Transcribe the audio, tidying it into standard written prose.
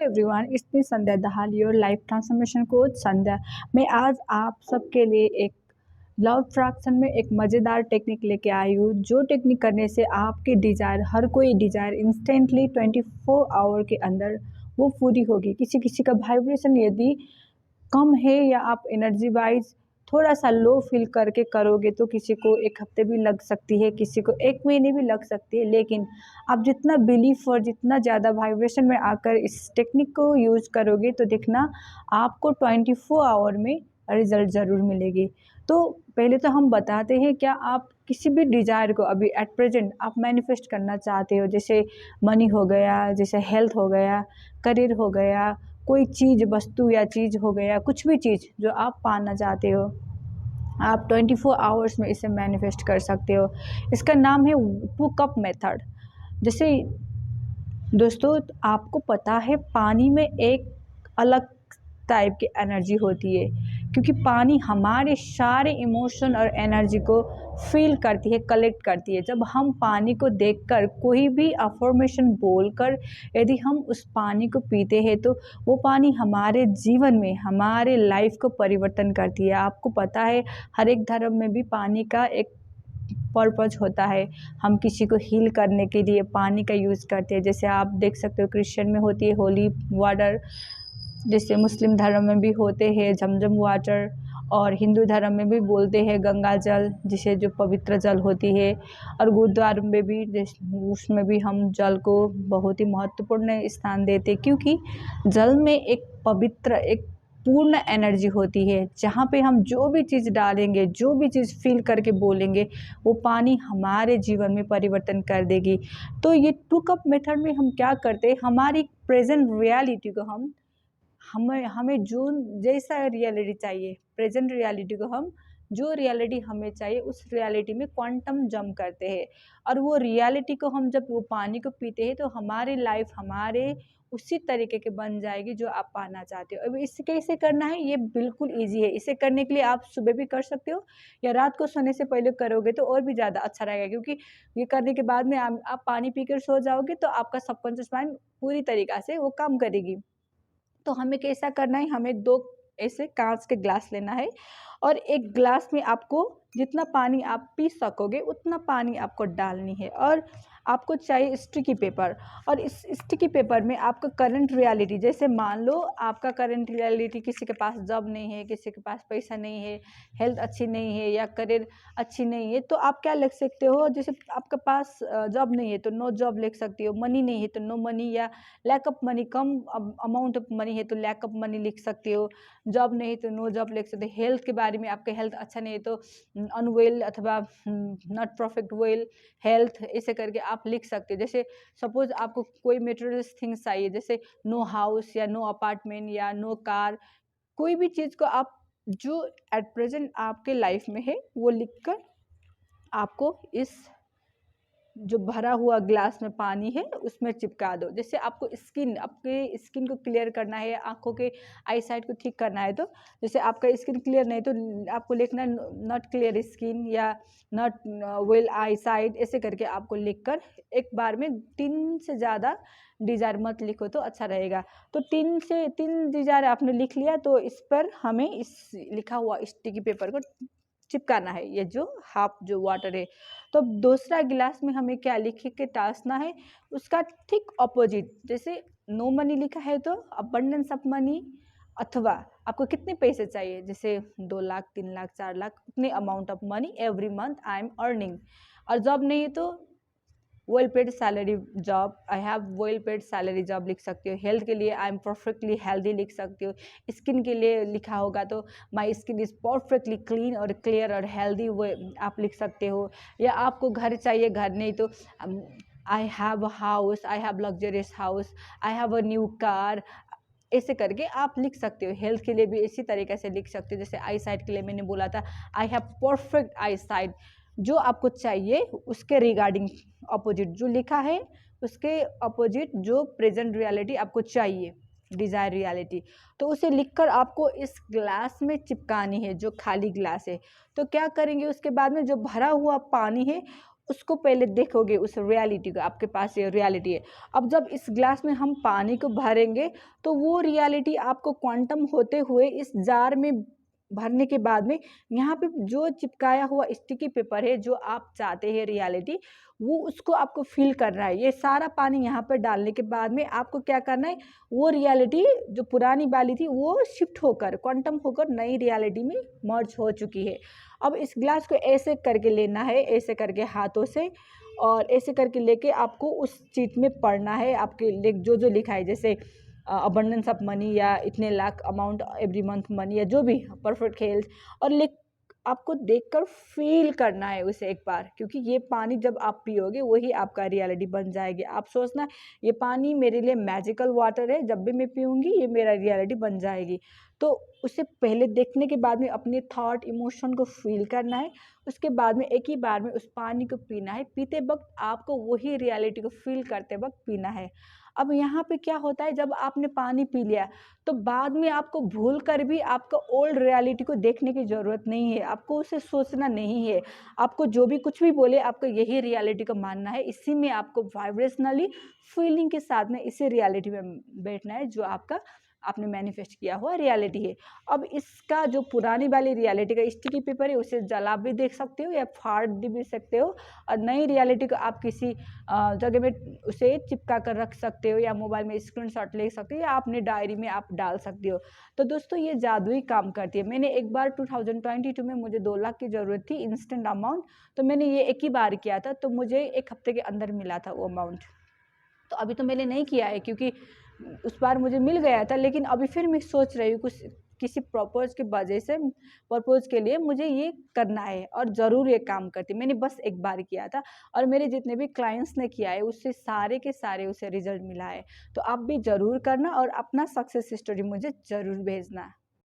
Everyone, it's me Sandhya Dahal, your life transformation coach Sandhya. मैं आज आप सबके लिए एक लॉ ऑफ अट्रैक्शन में एक मज़ेदार टेक्निक लेके आई हूँ, जो टेक्निक करने से आपकी डिज़ायर, हर कोई डिज़ायर इंस्टेंटली 24 आवर के अंदर वो पूरी होगी। किसी किसी का वाइब्रेशन यदि कम है या आप एनर्जी वाइज थोड़ा सा लो फील करके करोगे तो किसी को 1 हफ्ते भी लग सकती है, किसी को 1 महीने भी लग सकती है। लेकिन आप जितना बिलीफ और जितना ज़्यादा वाइब्रेशन में आकर इस टेक्निक को यूज़ करोगे तो देखना आपको 24 आवर में रिज़ल्ट ज़रूर मिलेगी। तो पहले तो हम बताते हैं, क्या आप किसी भी डिज़ायर को अभी एट प्रेजेंट आप मैनिफेस्ट करना चाहते हो, जैसे मनी हो गया, जैसे हेल्थ हो गया, करियर हो गया, कोई चीज़, वस्तु या चीज़ हो गया, कुछ भी चीज़ जो आप पाना चाहते हो, आप 24 आवर्स में इसे मैनिफेस्ट कर सकते हो। इसका नाम है 2 कप मेथड। जैसे दोस्तों, आपको पता है पानी में एक अलग टाइप की एनर्जी होती है, क्योंकि पानी हमारे सारे इमोशन और एनर्जी को फील करती है, कलेक्ट करती है। जब हम पानी को देखकर कोई भी अफर्मेशन बोलकर यदि हम उस पानी को पीते हैं तो वो पानी हमारे जीवन में, हमारे लाइफ को परिवर्तन करती है। आपको पता है हर एक धर्म में भी पानी का एक पर्पज़ होता है। हम किसी को हील करने के लिए पानी का यूज़ करते हैं। जैसे आप देख सकते हो क्रिश्चियन में होती है होली वाटर, जैसे मुस्लिम धर्म में भी होते हैं झमझम वाटर, और हिंदू धर्म में भी बोलते हैं गंगा जल, जिसे जो पवित्र जल होती है। और गुरुद्वारा में भी उसमें भी हम जल को बहुत ही महत्वपूर्ण स्थान देते हैं, क्योंकि जल में एक पवित्र, एक पूर्ण एनर्जी होती है। जहाँ पे हम जो भी चीज़ डालेंगे, जो भी चीज़ फील करके बोलेंगे, वो पानी हमारे जीवन में परिवर्तन कर देगी। तो ये 2 कप मेथड में हम क्या करते हैं, हमारी प्रेजेंट रियलिटी को हमें हमें जो जैसा रियलिटी चाहिए, प्रेजेंट रियलिटी को हम जो रियलिटी हमें चाहिए उस रियलिटी में क्वांटम जंप करते हैं। और वो रियलिटी को हम जब वो पानी को पीते हैं तो हमारी लाइफ हमारे उसी तरीके के बन जाएगी जो आप पाना चाहते हो। अब इसे कैसे करना है, ये बिल्कुल ईजी है। इसे करने के लिए आप सुबह भी कर सकते हो या रात को सोने से पहले करोगे तो और भी ज़्यादा अच्छा रहेगा, क्योंकि ये करने के बाद में आप पानी पीकर सो जाओगे तो आपका सबकॉन्शियस माइंड पूरी तरीक़ा से वो काम करेगी। तो हमें कैसा करना है, हमें 2 ऐसे कांच के ग्लास लेना है, और एक ग्लास में आपको जितना पानी आप पी सकोगे उतना पानी आपको डालनी है। और आपको चाहिए स्टिकी पेपर, और इस स्टिकी पेपर में आपका करंट रियलिटी, जैसे मान लो आपका करंट रियलिटी किसी के पास जॉब नहीं है, किसी के पास पैसा नहीं है, हेल्थ अच्छी नहीं है या करियर अच्छी नहीं है, तो आप क्या लिख सकते हो। जैसे आपके पास जॉब नहीं है तो नो जॉब लिख सकते हो, मनी नहीं है तो नो मनी, या लैक ऑफ मनी, कम अमाउंट ऑफ मनी है तो लैक ऑफ मनी लिख सकते हो, जॉब नहीं तो नो जॉब लिख सकते हो। हेल्थ के बारे में, आपके हेल्थ अच्छा नहीं है तो अनवेल अथवा नॉट परफेक्ट वेल हेल्थ, ऐसे करके आप लिख सकते हो। जैसे सपोज आपको कोई मटेरियलिस्ट थिंग्स चाहिए, जैसे नो हाउस या नो अपार्टमेंट या नो कार, कोई भी चीज़ को आप जो एट प्रेजेंट आपके लाइफ में है वो लिखकर आपको इस जो भरा हुआ ग्लास में पानी है उसमें चिपका दो। जैसे आपको आपके स्किन को क्लियर करना है, आँखों के आई साइट को ठीक करना है, तो जैसे आपका स्किन क्लियर नहीं तो आपको लिखना नॉट क्लियर स्किन या नॉट वेल आई साइट, ऐसे करके आपको लिखकर एक बार में 3 से ज़्यादा डिज़ायर मत लिखो तो अच्छा रहेगा। तो 3 डिज़ायर आपने लिख लिया तो इस पर हमें इस लिखा हुआ स्टिकी पेपर को चिपकाना है, ये जो हाफ जो वाटर है। तो दूसरा गिलास में हमें क्या लिख के टासना है, उसका ठीक ऑपोजिट। जैसे नो मनी लिखा है तो अबंडेंस ऑफ मनी, अथवा आपको कितने पैसे चाहिए, जैसे 2 लाख 3 लाख 4 लाख, उतने amount of money every month I am earning. और जॉब नहीं है तो well paid salary job, I have well paid salary job लिख सकते हो। हेल्थ के लिए आई एम परफेक्टली हेल्दी लिख सकते हो। स्किन के लिए लिखा होगा तो my skin is perfectly clean और क्लियर और हेल्दी, वो आप लिख सकते हो। या आपको घर चाहिए, घर नहीं तो I have a house, I have luxurious house, I have a new car, ऐसे करके आप लिख सकते हो। हेल्थ के लिए भी इसी तरीके से लिख सकते हो। जैसे आई साइट के लिए मैंने बोला था I have perfect I site, जो आपको चाहिए उसके रिगार्डिंग अपोजिट जो लिखा है उसके अपोजिट जो प्रेजेंट रियलिटी आपको चाहिए, डिज़ायर रियलिटी, तो उसे लिखकर आपको इस ग्लास में चिपकानी है जो खाली ग्लास है। तो क्या करेंगे उसके बाद में, जो भरा हुआ पानी है उसको पहले देखोगे, उस रियलिटी को, आपके पास ये रियलिटी है। अब जब इस ग्लास में हम पानी को भरेंगे तो वो रियलिटी आपको क्वांटम होते हुए इस जार में भरने के बाद में यहाँ पे जो चिपकाया हुआ स्टिकी पेपर है, जो आप चाहते हैं रियलिटी, वो उसको आपको फिल करना है। ये सारा पानी यहाँ पर डालने के बाद में आपको क्या करना है, वो रियलिटी जो पुरानी वाली थी वो शिफ्ट होकर, क्वांटम होकर नई रियलिटी में मर्ज हो चुकी है। अब इस ग्लास को ऐसे करके लेना है, ऐसे करके हाथों से, और ऐसे करके लेके आपको उस चीट में पढ़ना है, आपके जो जो लिखा है, जैसे अबंडेंस ऑफ मनी या इतने lakh amount every month money या जो भी परफेक्ट हेल्थ, और लिख आपको देखकर फील करना है उसे एक बार, क्योंकि ये पानी जब आप पियोगे वही आपका रियलिटी बन जाएगी। आप सोचना ये पानी मेरे लिए मैजिकल वाटर है, जब भी मैं पीऊँगी ये मेरा रियलिटी बन जाएगी। तो उसे पहले देखने के बाद में अपने थॉट इमोशन को फील करना है, उसके बाद में एक ही बार में उस पानी को पीना है। पीते वक्त आपको वही रियलिटी को फील करते वक्त पीना है। अब यहाँ पे क्या होता है, जब आपने पानी पी लिया तो बाद में आपको भूल कर भी आपको ओल्ड रियलिटी को देखने की ज़रूरत नहीं है, आपको उसे सोचना नहीं है। आपको जो भी कुछ भी बोले आपको यही रियलिटी को मानना है, इसी में आपको वाइब्रेशनली फीलिंग के साथ में इसी रियलिटी में बैठना है जो आपका आपने मैनिफेस्ट किया हुआ रियलिटी है। अब इसका जो पुरानी वाली रियलिटी का स्टिकी पेपर है उसे जला भी देख सकते हो या फाड़ भी सकते हो, और नई रियलिटी को आप किसी जगह में उसे चिपका कर रख सकते हो, या मोबाइल में स्क्रीनशॉट ले सकते हो, या अपने डायरी में आप डाल सकते हो। तो दोस्तों ये जादुई काम करती है। मैंने एक बार 2022 में मुझे 2 लाख की ज़रूरत थी इंस्टेंट अमाउंट, तो मैंने ये एक ही बार किया था, तो मुझे 1 हफ्ते के अंदर मिला था वो अमाउंट। तो अभी तो मैंने नहीं किया है क्योंकि उस बार मुझे मिल गया था, लेकिन अभी फिर मैं सोच रही हूँ कुछ किसी पर्पज़ के लिए मुझे ये करना है, और ज़रूर ये काम करती है। मैंने बस एक बार किया था और मेरे जितने भी क्लाइंट्स ने किया है उससे सारे के सारे उसे रिजल्ट मिला है। तो आप भी ज़रूर करना और अपना सक्सेस स्टोरी मुझे ज़रूर भेजना।